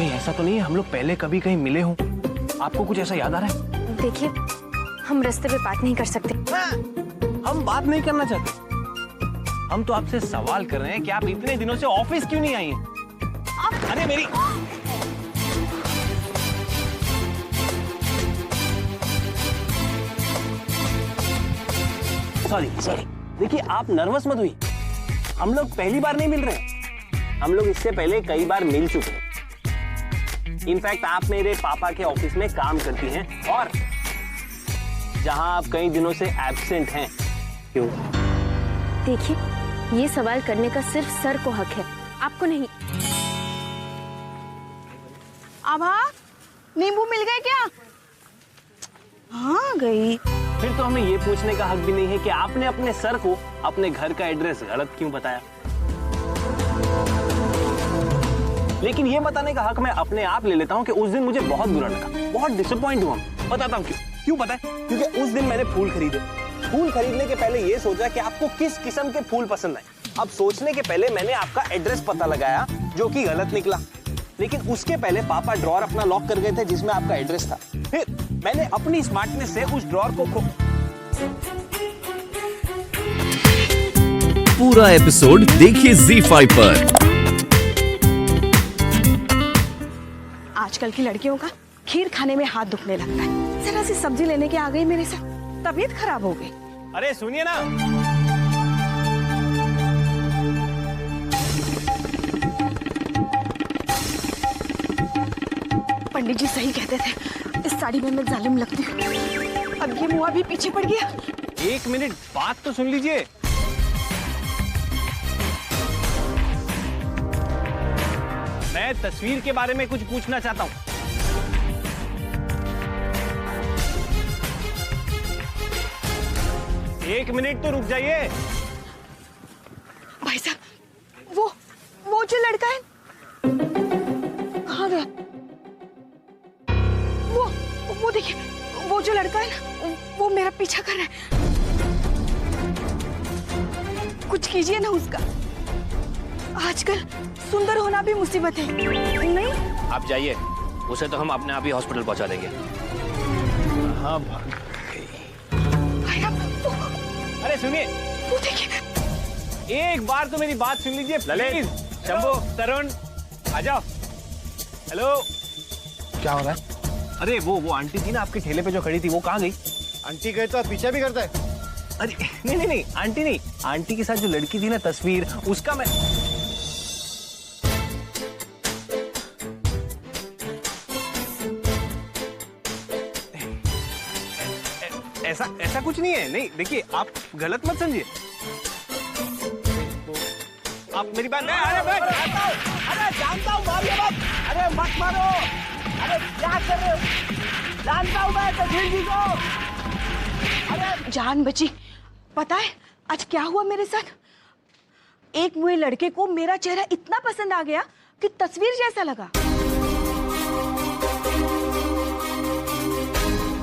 कहीं ऐसा तो नहीं है हम लोग पहले कभी कहीं मिले हों? आपको कुछ ऐसा याद आ रहा है? देखिए, हम रास्ते पे बात नहीं कर सकते। हम बात नहीं करना चाहते। हम तो आपसे सवाल कर रहे हैं कि आप इतने दिनों से ऑफिस क्यों नहीं आई हैं? अरे मेरी सॉरी देखिए, आप नर्वस मत हुई। हम लोग पहली बार नहीं मिल रहे हैं, हम लोग इससे पहले कई बार मिल चुके हैं। इनफैक्ट आप मेरे पापा के ऑफिस में काम करती हैं और जहां आप कई दिनों से एब्सेंट हैं। क्यों? देखिए, ये सवाल करने का सिर्फ सर को हक है, आपको नहीं। आभा, नींबू मिल गए क्या? हाँ गई। फिर तो हमें ये पूछने का हक भी नहीं है कि आपने अपने सर को अपने घर का एड्रेस गलत क्यों बताया। लेकिन ये बताने का हक मैं अपने आप ले लेता हूँ कि उस दिन मुझे बहुत बुरा लगा, बहुत डिसअपॉइंट हुआ। बताता हूँ क्यों पता है? क्योंकि उस दिन मैंने फूल खरीदे। फूल खरीदने के पहले ये सोचा कि आपको किस किस्म के फूल पसंद आए। अब सोचने के पहले मैंने आपका एड्रेस पता लगाया, जो कि गलत निकला। लेकिन उसके पहले पापा ड्रॉअर अपना लॉक कर गए थे जिसमें आपका एड्रेस था। फिर मैंने अपनी स्मार्टनेस से उस ड्रॉअर को पूरा एपिसोड देखिए ZEE5 पर। आजकल की लड़कियों का खीर खाने में हाथ दुखने लगता है। जरा सी सब्जी लेने के आ गई मेरे साथ, तबीयत खराब हो गई। अरे सुनिए ना, पंडित जी सही कहते थे, इस साड़ी में मैं जालिम लगती हूँ। अब ये मुआ भी पीछे पड़ गया। एक मिनट बात तो सुन लीजिए। मैं तस्वीर के बारे में कुछ पूछना चाहता हूँ। एक मिनट तो रुक जाइए। भाई साहब, वो जो लड़का है कहाँ गया? वो देखिए, वो जो लड़का है ना, वो मेरा पीछा कर रहा है। कुछ कीजिए ना उसका। आजकल सुंदर होना भी मुसीबत है। नहीं, आप जाइए, उसे तो हम अपने आप ही हॉस्पिटल पहुंचा देंगे। हाँ अरे सुनिए, वो देखिए। एक बार तो मेरी बात सुन लीजिए। ललित, शंभू, तरुण, आ जाओ। हेलो, क्या हो रहा है? अरे वो आंटी थी ना आपके ठेले पे जो खड़ी थी, वो कहाँ गई? आंटी गए तो आप पीछा भी करता है? अरे नहीं, आंटी नहीं, आंटी के साथ जो लड़की थी ना तस्वीर, उसका मैं ऐसा कुछ नहीं है। नहीं देखिए, आप गलत मत समझिए। आप मेरी बात नहीं। अरे जानता हूँ, मारिए मत। अरे मत मारो। अरे क्या कर रहे हो? जानता हूँ मैं तस्वीर जी को। अरे जान बची। पता है आज क्या हुआ मेरे साथ? एक मुए लड़के को मेरा चेहरा इतना पसंद आ गया कि तस्वीर जैसा लगा,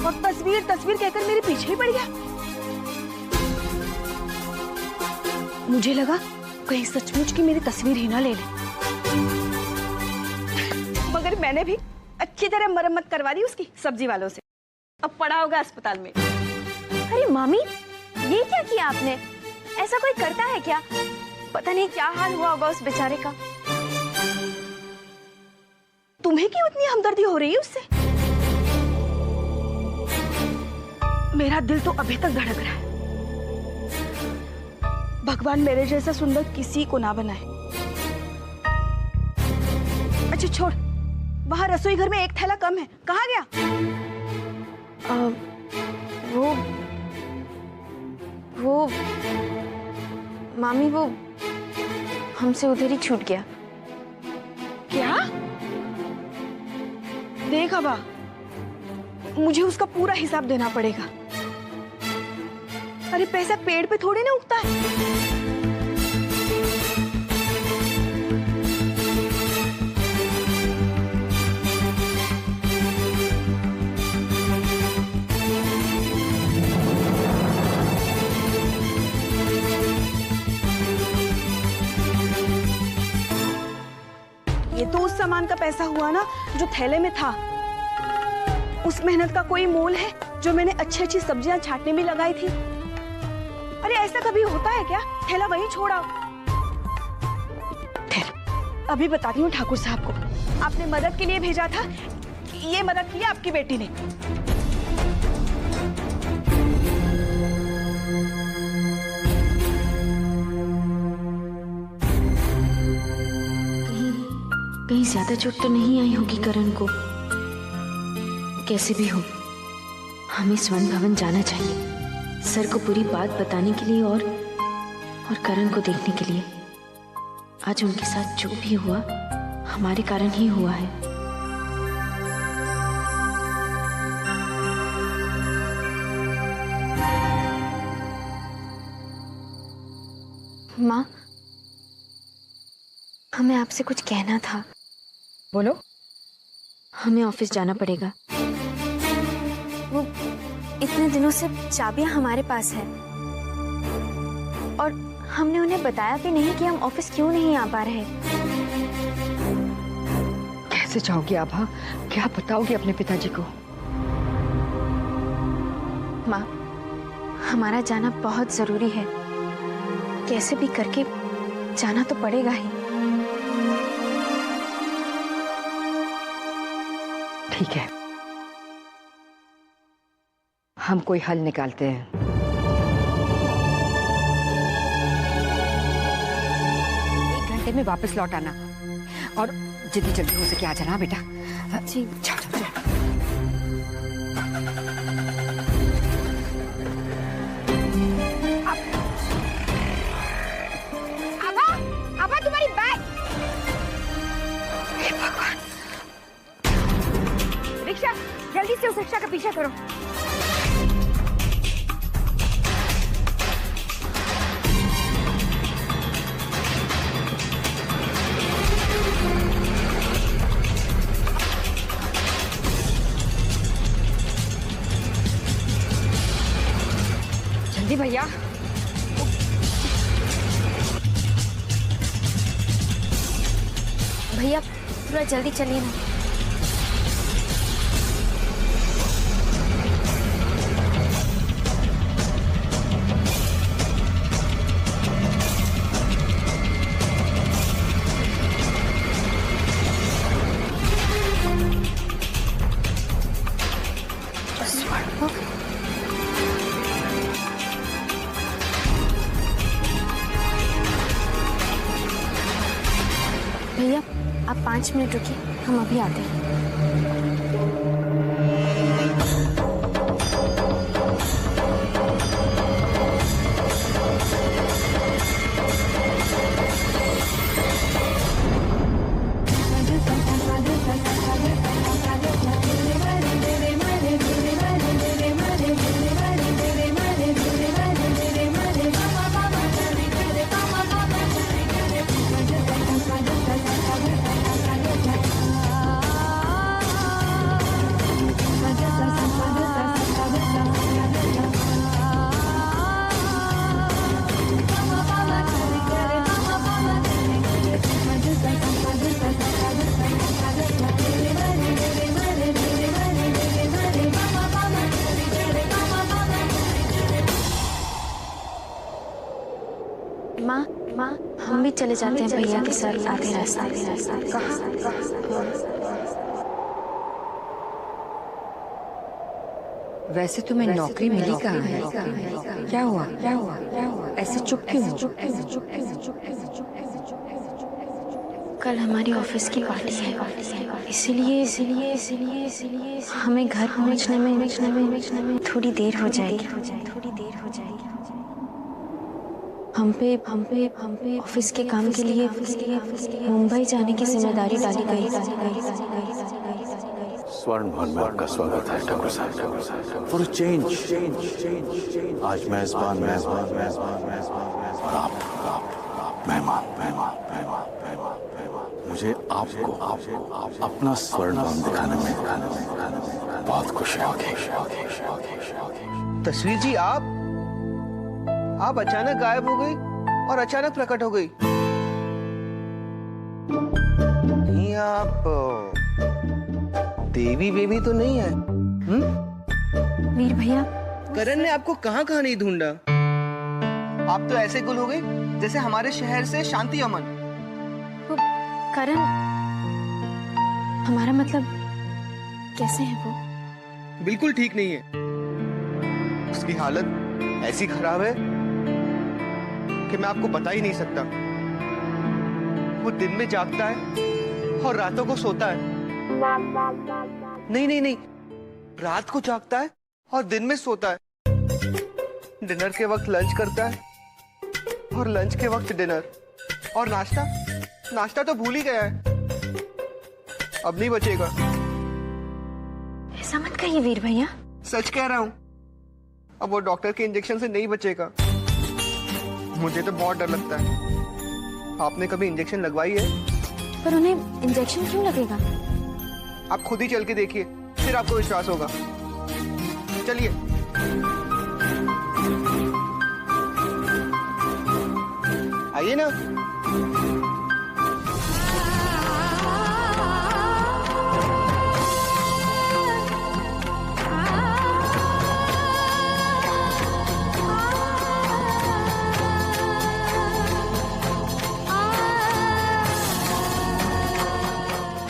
और तस्वीर कहकर मेरे पीछे ही पड़ गया। मुझे लगा कहीं सचमुच की मेरी तस्वीर ही ना ले ले, मगर मैंने भी अच्छी तरह मरम्मत करवा दी उसकी सब्जी वालों से। अब पड़ा होगा अस्पताल में। अरे मामी, ये क्या किया आपने? ऐसा कोई करता है क्या? पता नहीं क्या हाल हुआ होगा उस बेचारे का। तुम्हें क्यों इतनी हमदर्दी हो रही है उससे? मेरा दिल तो अभी तक धड़क रहा है। भगवान मेरे जैसा सुंदर किसी को ना बनाए। अच्छा छोड़, वहां रसोई घर में एक थैला कम है, कहाँ गया? वो मामी, वो हमसे उधर ही छूट गया। क्या? देख अबा, मुझे उसका पूरा हिसाब देना पड़ेगा। अरे पैसा पेड़ पे थोड़ी ना उगता है। ये तो उस सामान का पैसा हुआ ना जो थैले में था, उस मेहनत का कोई मोल है जो मैंने अच्छी अच्छी सब्जियां छांटने में लगाई थी? अरे ऐसा कभी होता है क्या? थैला वहीं छोड़ा। ठहर, अभी बताती हूँ ठाकुर साहब को। आपने मदद के लिए भेजा था, ये मदद की आपकी बेटी ने। कहीं ज्यादा चोट तो नहीं आई होगी करण को? कैसे भी हो, हमें स्वर्ण भवन जाना चाहिए, सर को पूरी बात बताने के लिए और करण को देखने के लिए। आज उनके साथ जो भी हुआ हमारे कारण ही हुआ है। माँ, हमें आपसे कुछ कहना था। बोलो। हमें ऑफिस जाना पड़ेगा। वो इतने दिनों से चाबियां हमारे पास है और हमने उन्हें बताया भी नहीं कि हम ऑफिस क्यों नहीं आ पा रहे। कैसे जाओगी आभा? क्या बताओगी अपने पिताजी को? माँ, हमारा जाना बहुत जरूरी है। कैसे भी करके जाना तो पड़ेगा ही। ठीक है, हम कोई हल निकालते हैं। एक घंटे में वापस लौट आना और जितनी जल्दी हो सके आ जाना बेटा। जी। चलो। आभा तुम्हारी बैग। हे भगवान। रिक्शा, जल्दी से उस रिक्शा का पीछा करो। जल्दी भैया। भैया थोड़ा जल्दी चलिए ना। भैया आप 5 मिनट रुकिए, हम अभी आते हैं। माँ, हम भी चले जाते हैं भैया के साथ आधे रास्ते। वैसे तुम्हें नौकरी मिली कहाँ है? क्या हुआ? ऐसे चुप क्यों हो? कल हमारी ऑफिस की पार्टी है, इसीलिए हमें घर पहुंचने में थोड़ी देर हो जाएगी। हम पे ऑफिस के काम के लिए मुंबई जाने की जिम्मेदारी डाली गई। स्वर्ण भवन में आपका स्वागत है ठाकुर साहब। फॉर चेंज आज मेजबान और आप मेहमान। मुझे आपको अपना स्वर्ण भवन दिखाने में बहुत खुशी होगी। तस्वीर जी, आप अचानक गायब हो गई और अचानक प्रकट हो गई। नहीं आप देवी बेबी तो नहीं है? वीर भैया, करण ने आपको कहाँ कहाँ नहीं ढूंढा। आप तो ऐसे गुल हो गए जैसे हमारे शहर से शांति अमन। वो करण, हमारा मतलब कैसे है वो? बिल्कुल ठीक नहीं है। उसकी हालत ऐसी खराब है कि मैं आपको बता ही नहीं सकता। वो दिन में जागता है और रातों को सोता है। नहीं, रात को जागता है और दिन में सोता है। डिनर के वक्त लंच करता है और लंच के वक्त डिनर, और नाश्ता तो भूल ही गया है। अब नहीं बचेगा। ऐसा मत कहिए वीर भैया। सच कह रहा हूं। अब वो डॉक्टर के इंजेक्शन से नहीं बचेगा। मुझे तो बहुत डर लगता है। आपने कभी इंजेक्शन लगवाई है? पर उन्हें इंजेक्शन क्यों लगेगा? आप खुद ही चल के देखिए, फिर आपको विश्वास होगा। चलिए। आइए ना।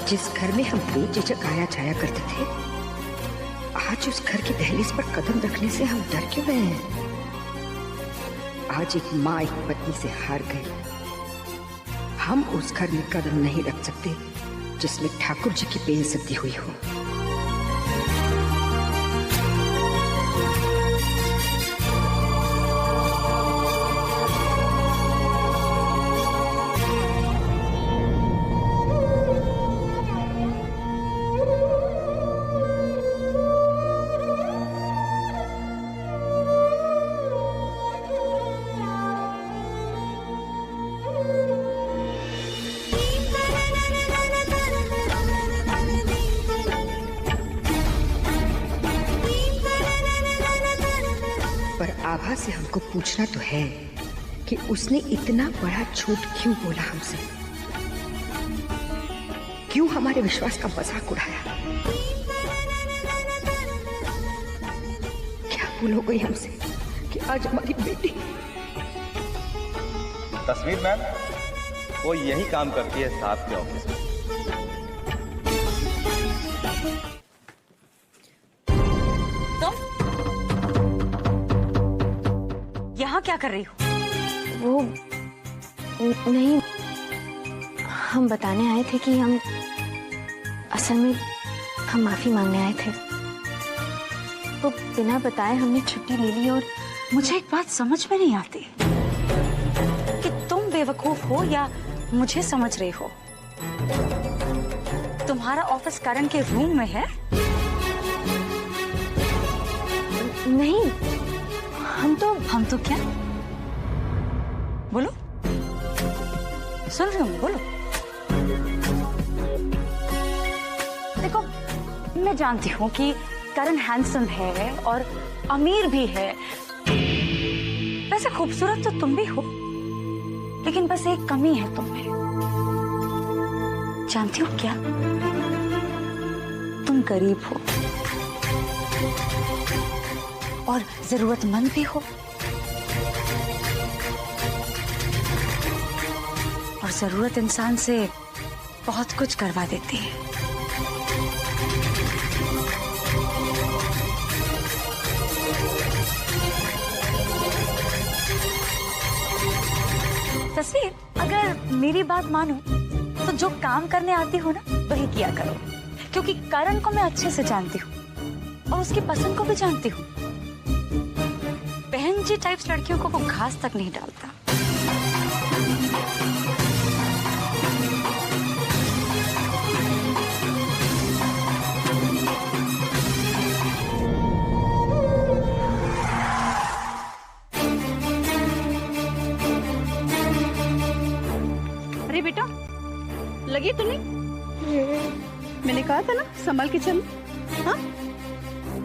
जिस घर में हम बेझिझक आया जाया करते थे, आज उस घर की दहलीज पर कदम रखने से हम डर क्यों रहे हैं? आज एक माँ एक पत्नी से हार गई। हम उस घर में कदम नहीं रख सकते जिसमें ठाकुर जी की बेइज्जती हुई हो। पर आभा से हमको पूछना तो है कि उसने इतना बड़ा झूठ क्यों बोला हमसे, क्यों हमारे विश्वास का मजाक उड़ाया? क्या भूल हो गई हमसे कि आज हमारी बेटी? तस्वीर मैम, वो यही काम करती है साहब के ऑफिस में। यहाँ क्या कर रही हो? वो नहीं, हम बताने आए थे कि असल में हम माफी मांगने आए थे। वो बिना बताए हमने छुट्टी ले ली। और मुझे एक बात समझ में नहीं आती कि तुम बेवकूफ हो या मुझे समझ रही हो। तुम्हारा ऑफिस करण के रूम में है? नहीं, हम तो क्या? बोलो, सुन रही हूँ, बोलो। देखो, मैं जानती हूँ कि करण हैंडसम है और अमीर भी है। वैसे खूबसूरत तो तुम भी हो, लेकिन बस एक कमी है तुम में। जानती हो क्या? तुम गरीब हो और जरूरतमंद भी हो, और जरूरत इंसान से बहुत कुछ करवा देती है। तस्वीर, अगर मेरी बात मानो तो जो काम करने आती हो ना, वही किया करो। क्योंकि करण को मैं अच्छे से जानती हूँ और उसकी पसंद को भी जानती हूँ। बहन जी टाइप्स लड़कियों को वो घास तक नहीं डालता। अरे बेटा, लगी तो नहीं? मैंने कहा था ना, संभल के चल। हाँ,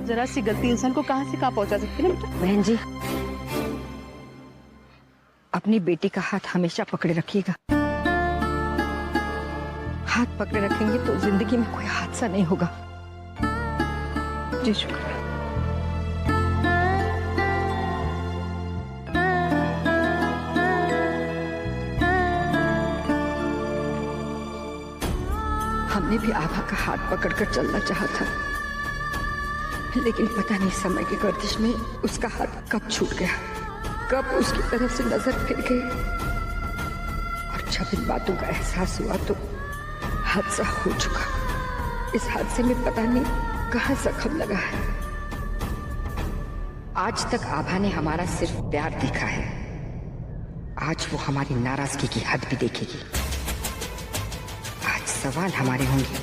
जरा सी गलती इंसान को कहां से कहां पहुंचा सकती है ना बेटा। बहन जी, अपनी बेटी का हाथ हमेशा पकड़े रखिएगा। हाथ पकड़े रखेंगे तो जिंदगी में कोई हादसा नहीं होगा। जी शुक्र। हमने भी आभा का हाथ पकड़कर चलना चाहा था, लेकिन पता नहीं समय की गर्दिश में उसका हाथ कब छूट गया, कब उसकी तरफ से नजर फिर गई, और जब इन बातों का एहसास हुआ तो हादसा हो चुका। इस हादसे में पता नहीं कहाँ जख्म लगा है। आज तक आभा ने हमारा सिर्फ प्यार देखा है, आज वो हमारी नाराजगी की हद भी देखेगी। आज सवाल हमारे होंगे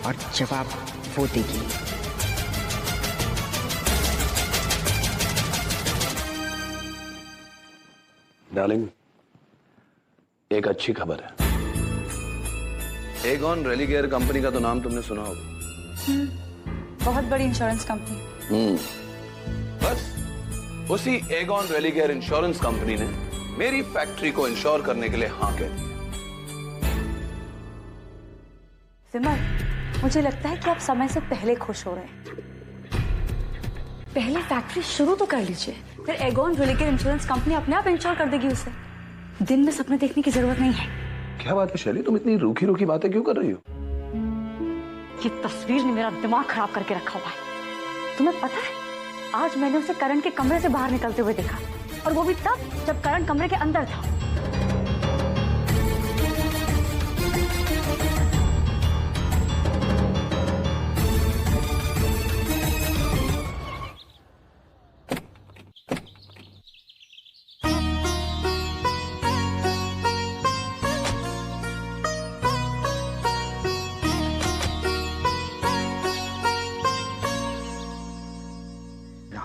और जवाब वो देगी। डार्लिंग, एक अच्छी खबर है। एगॉन रेलिगेयर कंपनी का तो नाम तुमने सुना होगा। बहुत बड़ी इंश्योरेंस कंपनी। बस उसी एगॉन रेलिगेयर इंश्योरेंस कंपनी ने मेरी फैक्ट्री को इंश्योर करने के लिए हाँ कह दी। विमल, मुझे लगता है कि आप समय से पहले खुश हो रहे हैं। पहले फैक्ट्री शुरू तो कर लीजिए, फिर एगॉन रेलिगेयर इंश्योरेंस कंपनी अपने आप इंश्योर कर देगी उसे। दिन में सपने देखने की जरूरत नहीं है। क्या बात है शैली, तुम इतनी रूखी रूखी बातें क्यों कर रही हो? ये तस्वीर ने मेरा दिमाग खराब करके रखा हुआ है। तुम्हें पता है, आज मैंने उसे करण के कमरे से बाहर निकलते हुए देखा, और वो भी तब जब करण कमरे के अंदर था।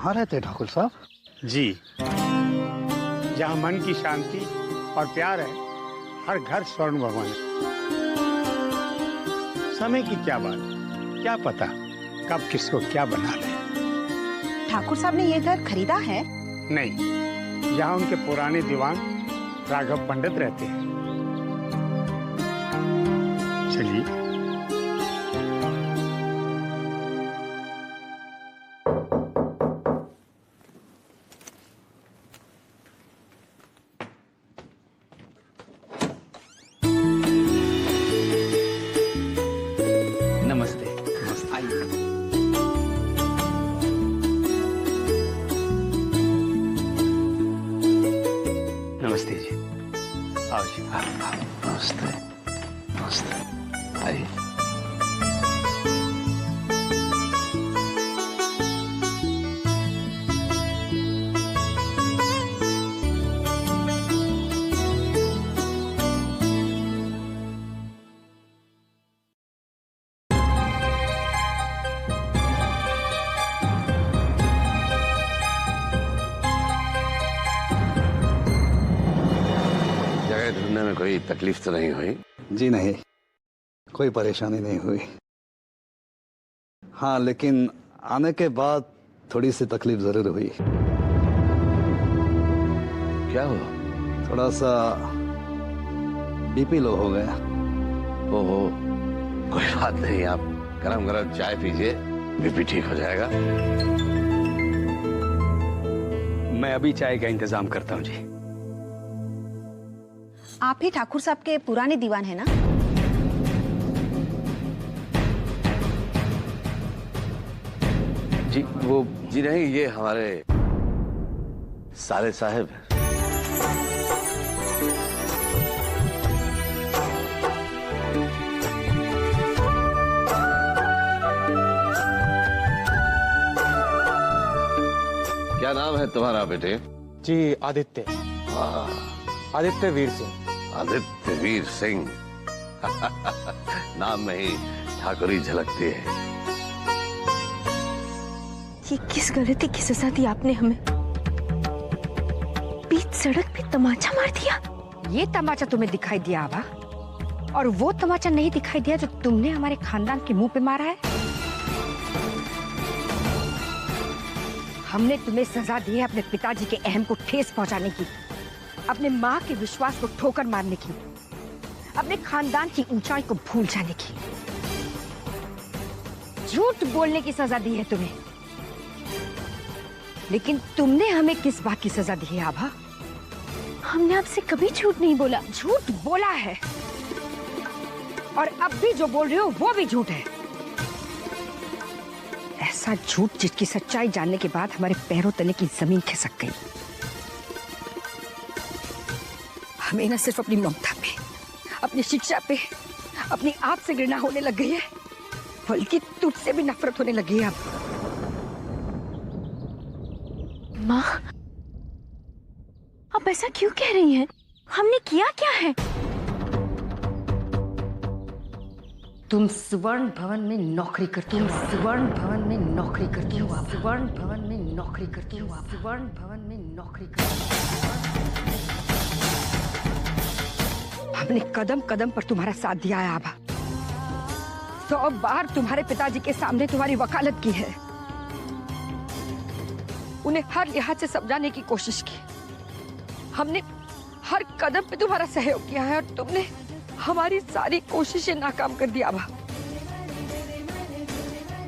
कहाँ रहते हैं ठाकुर साहब? जी, जहाँ मन की शांति और प्यार है, हर घर स्वर्ण भवन है। समय की क्या बात, क्या पता कब किसको क्या बना दे। ठाकुर साहब ने ये घर खरीदा है? नहीं, यहाँ उनके पुराने दीवान राघव पंडित रहते हैं। चलिए। नमस्ते जी। आओ जी। नमस्ते। नमस्ते। आइए। ढूंढने में कोई तकलीफ तो नहीं हुई? जी नहीं, कोई परेशानी नहीं हुई। हाँ, लेकिन आने के बाद थोड़ी सी तकलीफ जरूर हुई। क्या हुआ? थोड़ा सा बीपी लो हो गया। ओहो, कोई बात नहीं, आप गरम गरम चाय पीजिए, बीपी ठीक हो जाएगा। मैं अभी चाय का इंतजाम करता हूँ जी। आप ही ठाकुर साहब के पुराने दीवान है ना? जी वो जी नहीं, ये हमारे साले साहब हैं। क्या नाम है तुम्हारा बेटे? जी आदित्य। आदित्य वीर सिंह। आदित्य वीर सिंह। नाम में ही ठाकुरी झलकती है। ये किस गलती की सजा दी आपने हमें? बीच सड़क पे तमाचा मार दिया। ये तमाचा तुम्हें दिखाई दिया आभा, और वो तमाचा नहीं दिखाई दिया जो तुमने हमारे खानदान के मुंह पे मारा है। हमने तुम्हें सजा दी है अपने पिताजी के अहम को ठेस पहुंचाने की, अपने माँ के विश्वास को ठोकर मारने की, अपने खानदान की ऊंचाई को भूल जाने की। झूठ बोलने की सजा दी है तुम्हें, लेकिन तुमने हमें किस बात की सजा दी है आभा? हमने आपसे कभी झूठ नहीं बोला। झूठ बोला है, और अब भी जो बोल रहे हो वो भी झूठ है। ऐसा झूठ जिसकी सच्चाई जानने के बाद हमारे पैरों तले की जमीन खिसक गई। हमें न सिर्फ अपनी ममता पे, अपनी शिक्षा पे, अपनी आप से घृणा होने लग गई है, बल्कि तुझसे भी नफरत होने लगी है अब। माँ, आप ऐसा क्यों कह रही हैं? हमने किया क्या है? तुम सुवर्ण भवन में नौकरी करती हो, सुवर्ण भवन में नौकरी करती हो, सुवर्ण भवन में नौकरी करती हो, सुवर्ण भवन में नौकरी करती हो। हमने कदम कदम पर तुम्हारा साथ दिया है आभा। 100 बार तुम्हारे पिताजी के सामने तुम्हारी वकालत की है, उन्हें हर लिहाज से समझाने की कोशिश की। हमने हर कदम पे तुम्हारा सहयोग किया है, और तुमने हमारी सारी कोशिशें नाकाम कर दी आभा।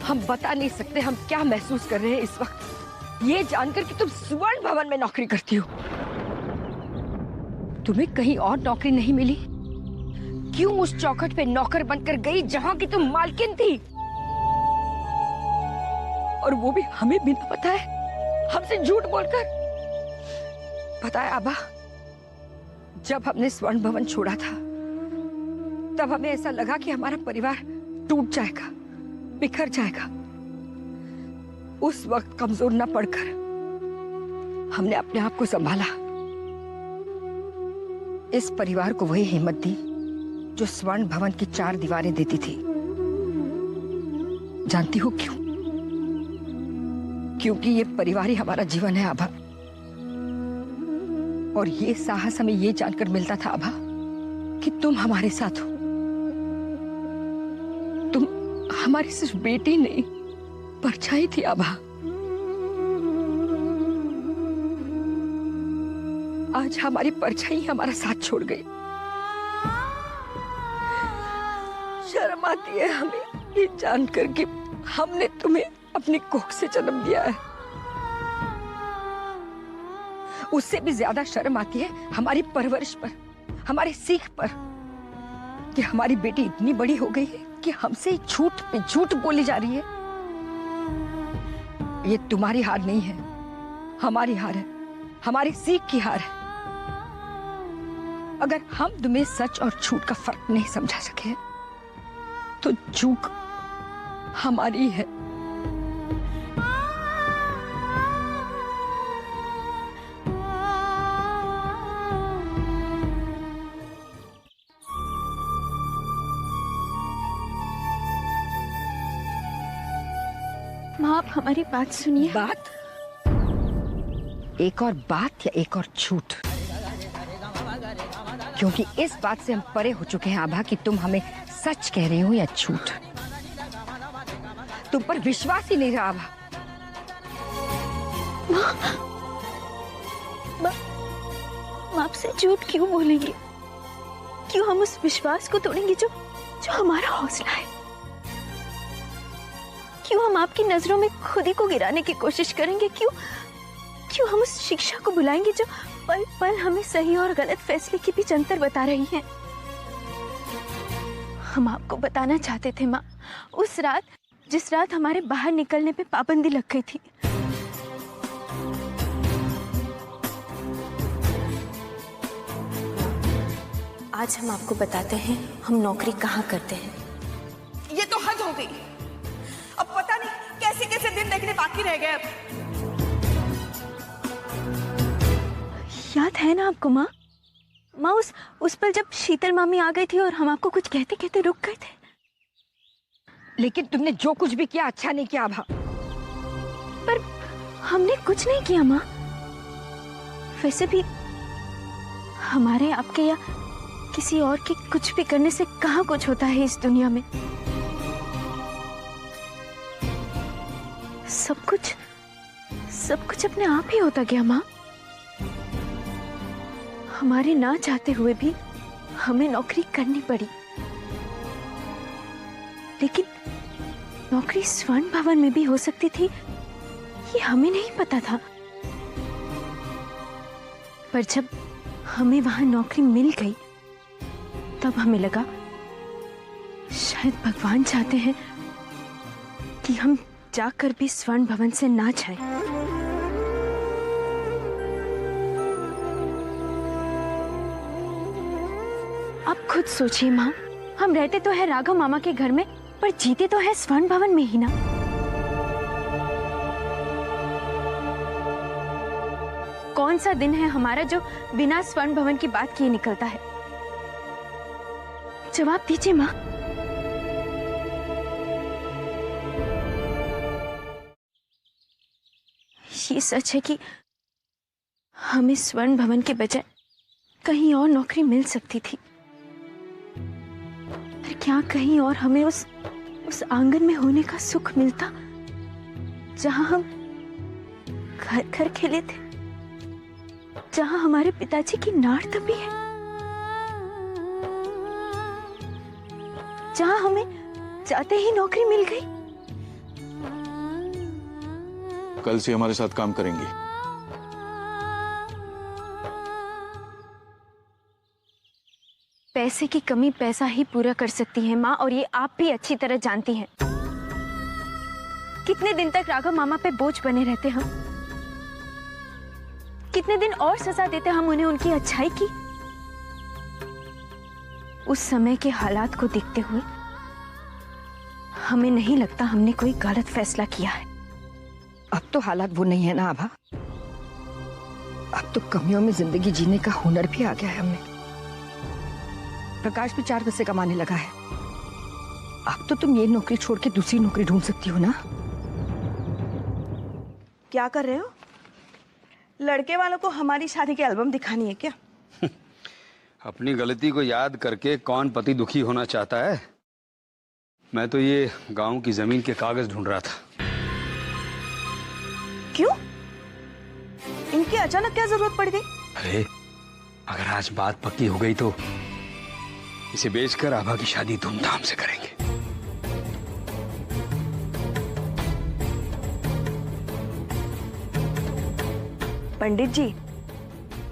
हम बता नहीं सकते हम क्या महसूस कर रहे हैं इस वक्त, ये जानकर कि तुम सुवर्ण भवन में नौकरी करती हो। तुम्हें कहीं और नौकरी नहीं मिली? क्यों उस चौखट पे नौकर बनकर गई जहां की तुम मालकिन थी? और वो भी हमें बिना बताए, हमसे झूठ बोलकर। पता है आभा, जब हमने स्वर्ण भवन छोड़ा था तब हमें ऐसा लगा कि हमारा परिवार टूट जाएगा, बिखर जाएगा। उस वक्त कमजोर न पड़कर हमने अपने आप को संभाला। इस परिवार को वही हिम्मत दी जो स्वर्ण भवन की 4 दीवारें देती थी। जानती हो क्यों? क्योंकि ये परिवार ही हमारा जीवन है आभा। और ये साहस हमें ये जानकर मिलता था आभा कि तुम हमारे साथ हो। तुम हमारी सिर्फ बेटी नहीं, परछाई थी आभा। आज हमारी परछाई हमारा साथ छोड़ गई। शर्म आती है हमें ये जानकर कि हमने तुम्हें अपनी कोख से जन्म दिया है। उससे भी ज्यादा शर्म आती है हमारी परवरिश पर, हमारी सीख पर, कि हमारी बेटी इतनी बड़ी हो गई है कि हमसे झूठ पे झूठ बोली जा रही है। ये तुम्हारी हार नहीं है, हमारी हार है, हमारी सीख की हार है। अगर हम तुम्हें सच और झूठ का फर्क नहीं समझा सके तो चूक हमारी है। माँ, आप हमारी बात सुनिए। बात? एक और बात या एक और झूठ? क्योंकि इस बात से हम परे हो चुके हैं आभा कि तुम हमें सच कह रही हो या झूठ। तुम पर विश्वास ही नहीं रहा आभा। माँ, आपसे झूठ क्यों बोलेंगे? क्यों हम उस विश्वास को तोड़ेंगे जो हमारा हौसला है? क्यों हम आपकी नजरों में खुद ही को गिराने की कोशिश करेंगे? क्यों हम उस शिक्षा को बुलाएंगे जो पल पल हमें सही और गलत फैसले की भी जंतर बता रही है? हम आपको बताना चाहते थे माँ, उस रात, जिस रात हमारे बाहर निकलने पे पाबंदी लग गई थी। आज हम आपको बताते हैं हम नौकरी कहाँ करते हैं। ये तो हद हो गई। अब पता नहीं कैसे कैसे दिन देखने बाकी रह गए। अब याद है ना आपको माँ? माँ, उस पल जब शीतल मामी आ गई थी और हम आपको कुछ कहते कहते रुक गए थे। लेकिन तुमने जो कुछ भी किया अच्छा नहीं किया आभा। पर हमने कुछ नहीं किया माँ। वैसे भी हमारे, आपके या किसी और के कुछ भी करने से कहाँ कुछ होता है इस दुनिया में। सब कुछ अपने आप ही होता गया माँ। हमारे ना चाहते हुए भी हमें नौकरी करनी पड़ी, लेकिन नौकरी स्वर्ण भवन में भी हो सकती थी ये हमें नहीं पता था। पर जब हमें वहां नौकरी मिल गई तब हमें लगा शायद भगवान चाहते हैं कि हम जाकर भी स्वर्ण भवन से ना जाएं। अब खुद सोचिए माँ, हम रहते तो है राघव मामा के घर में, पर जीते तो है स्वर्ण भवन में ही ना। कौन सा दिन है हमारा जो बिना स्वर्ण भवन की बात किए निकलता है? जवाब दीजिए माँ। ये सच है कि हमें स्वर्ण भवन के बजाय कहीं और नौकरी मिल सकती थी, पर क्या कहीं और हमें उस आंगन में होने का सुख मिलता जहां हम घर घर खेले थे, जहां हमारे पिताजी की नाड़ दबी है, जहां हमें जाते ही नौकरी मिल गई। कल से हमारे साथ काम करेंगी। पैसे की कमी पैसा ही पूरा कर सकती है माँ, और ये आप भी अच्छी तरह जानती हैं। कितने दिन तक राघव मामा पे बोझ बने रहते हम? कितने दिन और सजा देते हम उन्हें उनकी अच्छाई की? उस समय के हालात को देखते हुए हमें नहीं लगता हमने कोई गलत फैसला किया है। अब तो हालात वो नहीं है ना आभा, अब तो कमियों में जिंदगी जीने का हुनर भी आ गया है हमें। प्रकाश भी 4 पैसे कमाने लगा है। अब तो तुम ये नौकरी छोड़ के दूसरी नौकरी ढूंढ सकती हो ना। क्या कर रहे हो? लड़के वालों को हमारी शादी की एल्बम दिखानी है क्या? अपनी गलती को याद करके कौन पति दुखी होना चाहता है? मैं तो ये गांव की जमीन के कागज ढूंढ रहा था। क्यों? इनकी अचानक क्या जरूरत पड़ गई? अरे अगर आज बात पक्की हो गई तो इसे बेचकर आभा की शादी धूमधाम से करेंगे। पंडित जी,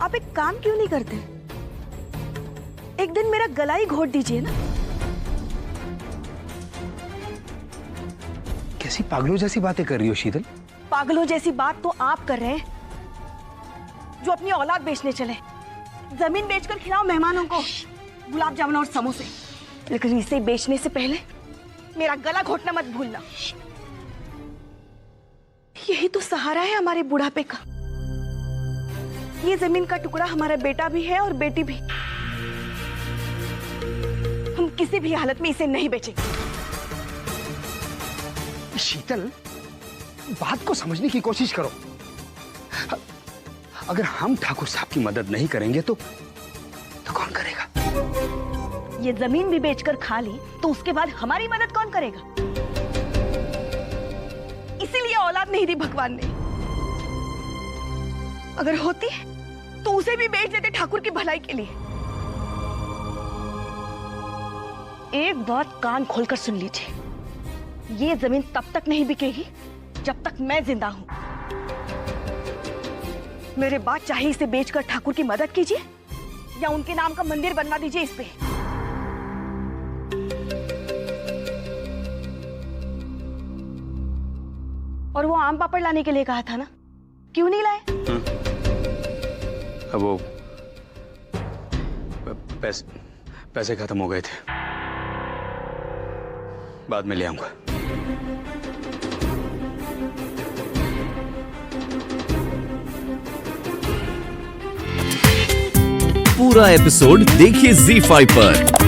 आप एक काम क्यों नहीं करते? एक दिन मेरा गला ही घोट दीजिए ना। कैसी पागलों जैसी बातें कर रही हो शीतल? पागलों जैसी बात तो आप कर रहे हैं जो अपनी औलाद बेचने चले। जमीन बेचकर खिलाओ मेहमानों को गुलाब जामुन और समोसे, लेकिन इसे बेचने से पहले मेरा गला घोटना मत भूलना। यही तो सहारा है हमारे बुढ़ापे का। ये जमीन का टुकड़ा हमारा बेटा भी है और बेटी भी। हम किसी भी हालत में इसे नहीं बेचेंगे। शीतल, बात को समझने की कोशिश करो। अगर हम ठाकुर साहब की मदद नहीं करेंगे तो कौन करेगा? ये जमीन भी बेचकर खा ली तो उसके बाद हमारी मदद कौन करेगा? इसीलिए औलाद नहीं दी भगवान ने। अगर होती तो उसे भी बेच देते ठाकुर की भलाई के लिए। एक बात कान खोलकर सुन लीजिए, ये जमीन तब तक नहीं बिकेगी जब तक मैं जिंदा हूं। मेरे बाद चाहे इसे बेचकर ठाकुर की मदद कीजिए या उनके नाम का मंदिर बनवा दीजिए इस पे। और वो आम पापड़ लाने के लिए कहा था ना, क्यों नहीं लाए? अब वो पैसे खत्म हो गए थे, बाद में ले आऊंगा। पूरा एपिसोड देखिए ZEE5 पर।